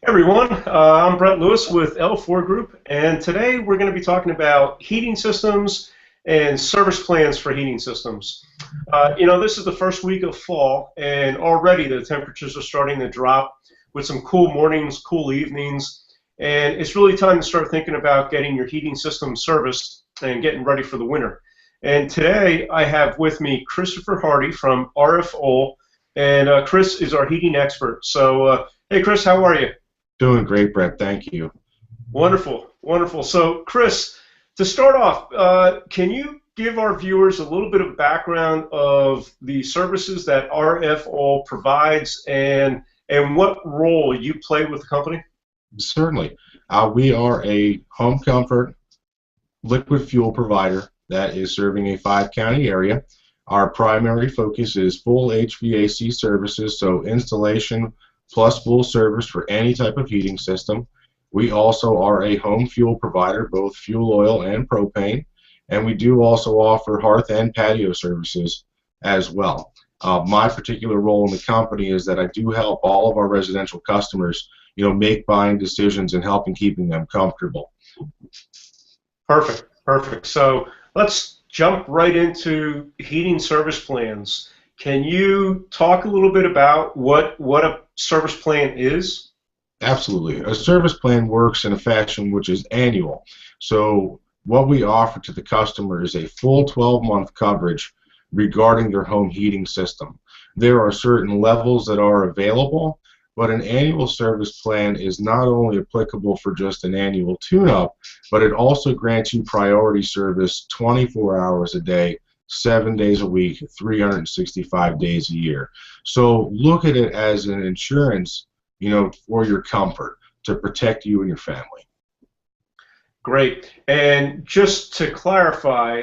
Everyone, I'm Brett Lewis with L4 Group, and today we're going to be talking about heating systems and service plans for heating systems. This is the first week of fall, and already the temperatures are starting to drop with some cool mornings, cool evenings, and it's really time to start thinking about getting your heating system serviced and getting ready for the winter. And today I have with me Christopher Hardy from RFO, and Chris is our heating expert. So, hey Chris, how are you? Doing great, Brett. Thank you. Wonderful, wonderful. So, Chris, to start off, can you give our viewers a little bit of background of the services that RFO provides and what role you play with the company? Certainly. We are a home comfort liquid fuel provider that is serving a 5-county area. Our primary focus is full HVAC services, so installation plus full service for any type of heating system. We also are a home fuel provider, both fuel oil and propane, and we do also offer hearth and patio services as well. My particular role in the company is that I do help all of our residential customers, make buying decisions and helping keeping them comfortable. Perfect, perfect. So let's jump right into heating service plans. Can you talk a little bit about what a service plan is? Absolutely. A service plan works in a fashion which is annual. So what we offer to the customer is a full 12-month coverage regarding their home heating system. There are certain levels that are available, but an annual service plan is not only applicable for just an annual tune-up, but it also grants you priority service 24 hours a day, 7 days a week, 365 days a year. So look at it as an insurance, for your comfort, to protect you and your family. Great. And just to clarify,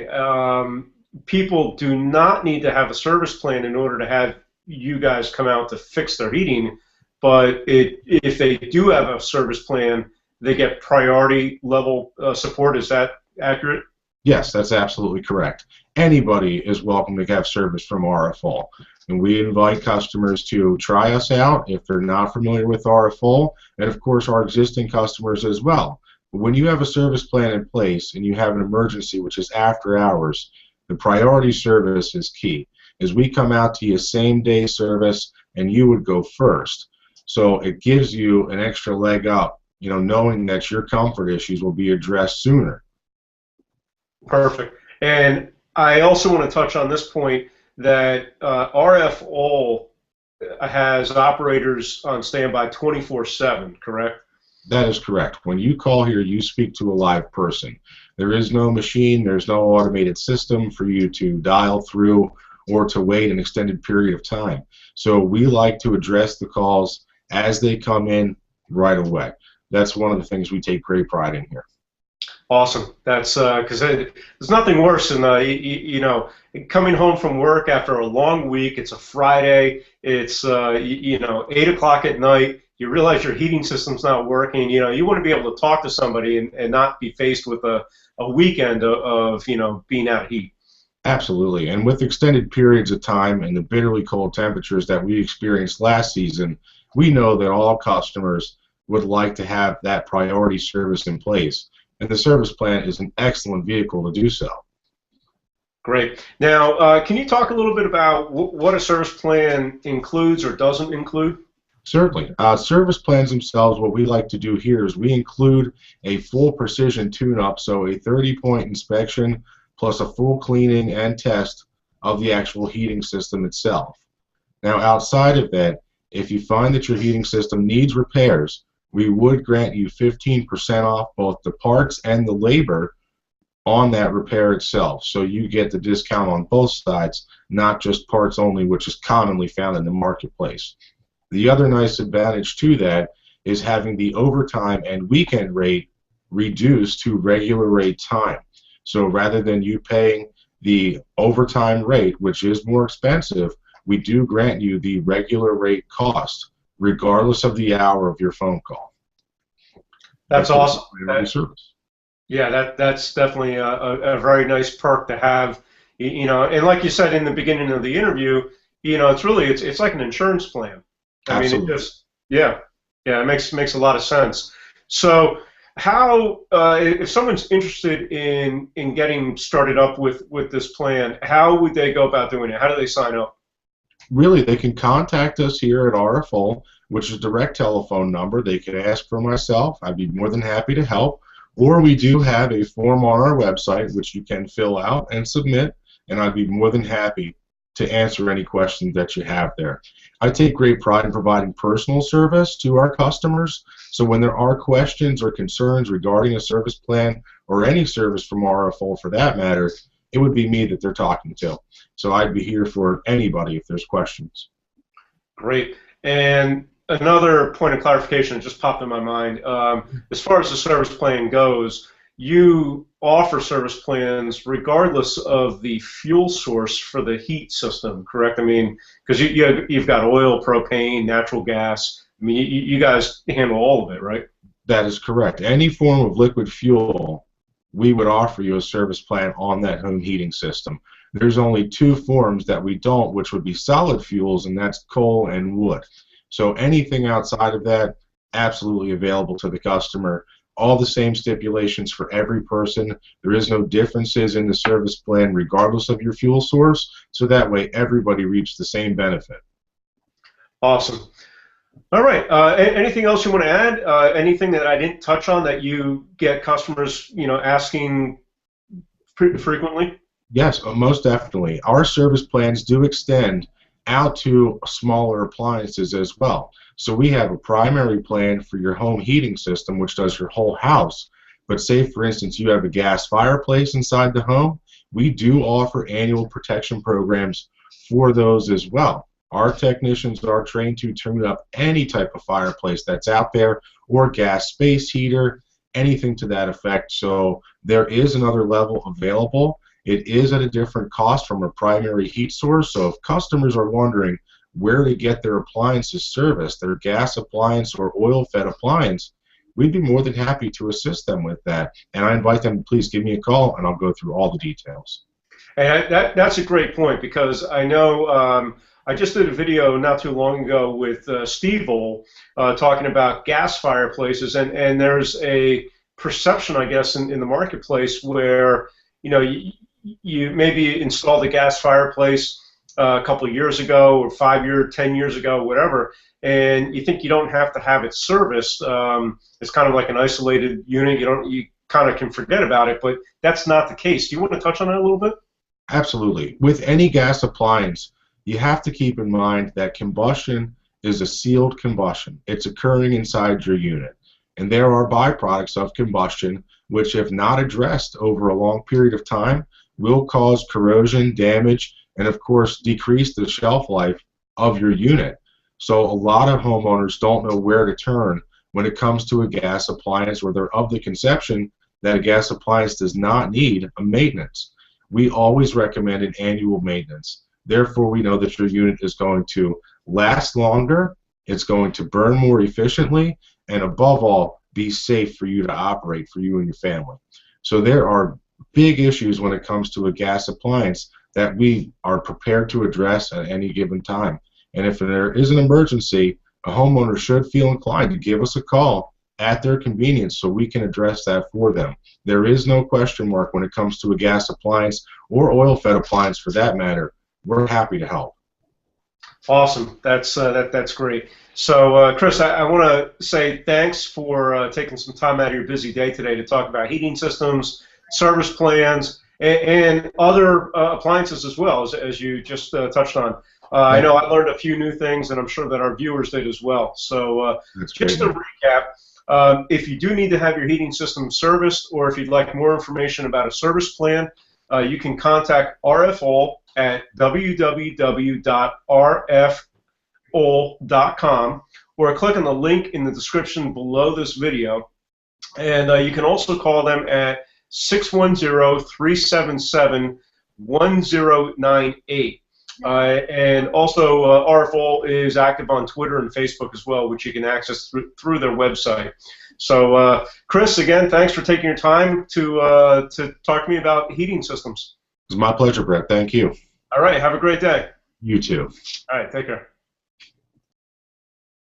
people do not need to have a service plan in order to have you guys come out to fix their heating, but if they do have a service plan, they get priority level support. Is that accurate? Yes, that's absolutely correct. Anybody is welcome to have service from RFO, and we invite customers to try us out if they're not familiar with RFO, and of course our existing customers as well. But when you have a service plan in place and you have an emergency, which is after hours, the priority service is key. As we come out to you same day service, and you would go first. So it gives you an extra leg up, knowing that your comfort issues will be addressed sooner. Perfect. And I also want to touch on this point that RFO has operators on standby 24/7, correct? That is correct. When you call here, you speak to a live person. There is no machine, there's no automated system for you to dial through or to wait an extended period of time. So we like to address the calls as they come in right away. That's one of the things we take great pride in here. Awesome. That's because there's nothing worse than coming home from work after a long week. It's a Friday. It's 8 o'clock at night. You realize your heating system's not working. You want to be able to talk to somebody and not be faced with a weekend of being out of heat. Absolutely. And with extended periods of time and the bitterly cold temperatures that we experienced last season, we know that all customers would like to have that priority service in place. And the service plan is an excellent vehicle to do so. Great. Now, can you talk a little bit about what a service plan includes or doesn't include? Certainly. Service plans themselves, what we like to do here is we include a full precision tune-up, so a 30-point inspection plus a full cleaning and test of the actual heating system itself. Now, outside of that, if you find that your heating system needs repairs, we would grant you 15% off both the parts and the labor on that repair itself. So you get the discount on both sides, not just parts only, which is commonly found in the marketplace. The other nice advantage to that is having the overtime and weekend rate reduced to regular rate time. So rather than you paying the overtime rate, which is more expensive, we do grant you the regular rate cost, regardless of the hour of your phone call. That's awesome. That's definitely a very nice perk to have. And like you said in the beginning of the interview, it's like an insurance plan. I mean, Absolutely. it just, yeah. Yeah, it makes a lot of sense. So, how if someone's interested in getting started up with this plan, how would they go about doing it? How do they sign up? Really, they can contact us here at RFO, which is a direct telephone number. They can ask for myself. I'd be more than happy to help. Or we do have a form on our website which you can fill out and submit, and I'd be more than happy to answer any questions that you have there. I take great pride in providing personal service to our customers, so when there are questions or concerns regarding a service plan or any service from RFO for that matter, it would be me that they're talking to. So I'd be here for anybody if there's questions. Great. And another point of clarification that just popped in my mind. As far as the service plan goes, you offer service plans regardless of the fuel source for the heat system, correct? I mean, because you've got oil, propane, natural gas. I mean, you guys handle all of it, right? That is correct. Any form of liquid fuel, we would offer you a service plan on that home heating system. There's only two forms that we don't, which would be solid fuels, and that's coal and wood. So anything outside of that, absolutely available to the customer. All the same stipulations for every person. There is no differences in the service plan regardless of your fuel source, so that way everybody reaps the same benefit. Awesome. All right. Anything else you want to add? Anything that I didn't touch on that you get customers, asking frequently? Yes, most definitely. Our service plans do extend out to smaller appliances as well. So we have a primary plan for your home heating system, which does your whole house. But say, for instance, you have a gas fireplace inside the home, we do offer annual protection programs for those as well. Our technicians are trained to tune up any type of fireplace that's out there, or gas space heater, anything to that effect. So there is another level available. It is at a different cost from a primary heat source. So if customers are wondering where to get their appliances serviced, their gas appliance or oil-fed appliance, we'd be more than happy to assist them with that. And I invite them to please give me a call, and I'll go through all the details. And that's a great point, because I know I just did a video not too long ago with Steve Vole talking about gas fireplaces, and there's a perception, I guess, in the marketplace where you maybe installed a gas fireplace a couple of years ago, or 5 years, 10 years ago, whatever, and you think you don't have to have it serviced. It's kind of like an isolated unit. You kind of can forget about it, but that's not the case. Do you want to touch on that a little bit? Absolutely. With any gas appliance, you have to keep in mind that combustion is a sealed combustion. It's occurring inside your unit. And there are byproducts of combustion which, if not addressed over a long period of time, will cause corrosion, damage, and of course decrease the shelf life of your unit. So a lot of homeowners don't know where to turn when it comes to a gas appliance, or they're of the conception that a gas appliance does not need a maintenance. We always recommend an annual maintenance. Therefore, we know that your unit is going to last longer, it's going to burn more efficiently, and above all, be safe for you to operate, for you and your family. So there are big issues when it comes to a gas appliance that we are prepared to address at any given time. And if there is an emergency, a homeowner should feel inclined to give us a call at their convenience so we can address that for them. There is no question mark when it comes to a gas appliance or oil-fed appliance for that matter. We're happy to help. Awesome. That's great. So, Chris, I want to say thanks for taking some time out of your busy day today to talk about heating systems, service plans, and other appliances as well, as you just touched on. I know I learned a few new things, and I'm sure that our viewers did as well. So, just to recap, if you do need to have your heating system serviced, or if you'd like more information about a service plan, you can contact RFO at www.rfol.com, or click on the link in the description below this video. And you can also call them at 610-377-1098. And also, RFO is active on Twitter and Facebook as well, which you can access through their website. So, Chris, again, thanks for taking your time to talk to me about heating systems. It was my pleasure, Brett. Thank you. All right. Have a great day. You too. All right. Take care.